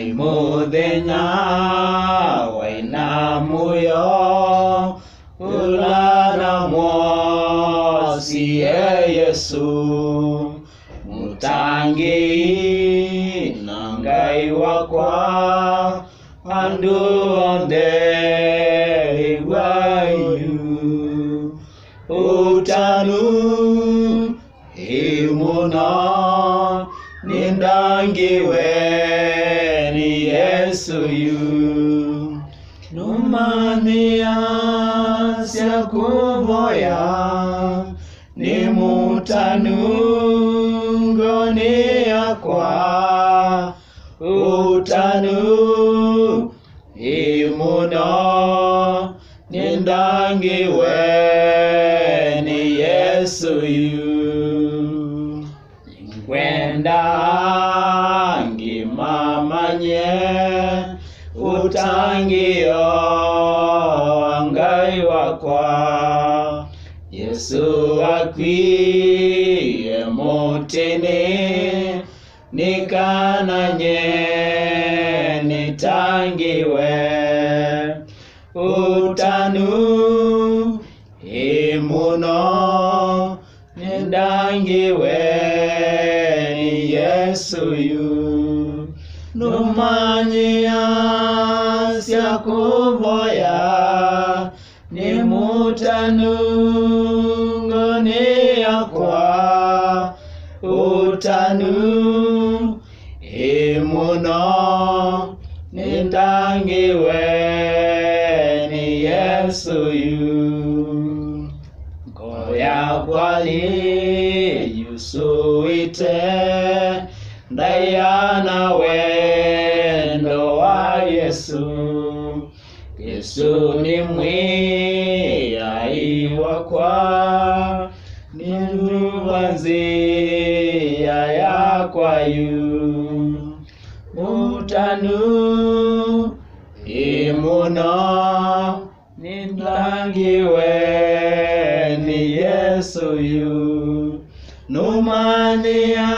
MûTHENYA waina MûYO ulana mwosi Yesu mutangi nangai wakwa andu onde iwayu utanu imuna nindangiwe ni Yesu yu numania sia kuvoya ni mutanungo ni akwa utanu imuna nindangiwe ni Yesu yu kwenda ngimamanye utangio angai wakwa Yesu akwiye mutini nikananye nitangiwe utanu imuno nindangiwe ni Yesu yu numanyia sia kuvoya ni mutanungo ni akwa utanu imuno nindangiwe ni Yesu yu goya kwali yusuite ndayana wendo wa Yesu Yesu ni mwiyai wakwa ni ruvanzia yakwayu utanu imuna nindangiwe ni Yesu yu numania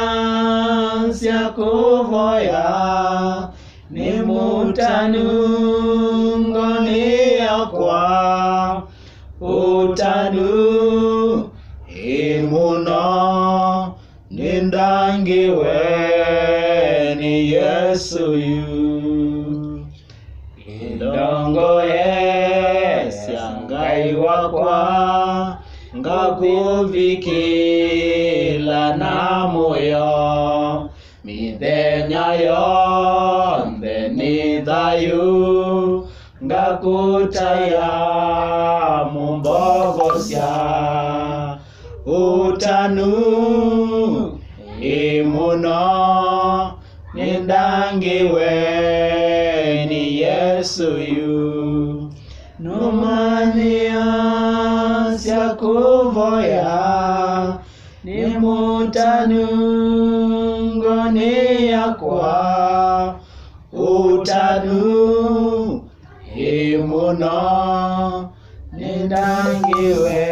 sia kuvoya ni mutanungo ni akwa utanu imuna nindangiwe ni Yesu yu indongo siangai wakwa ngakuvikila na MûYO MîTHENYA yonde ni thayu ngakutaya mumbogosya utanu imuno nindangiwe ni Yesu yu numania sia kuvoya ni mutanungo ni akwa utanu imuno nindangiwe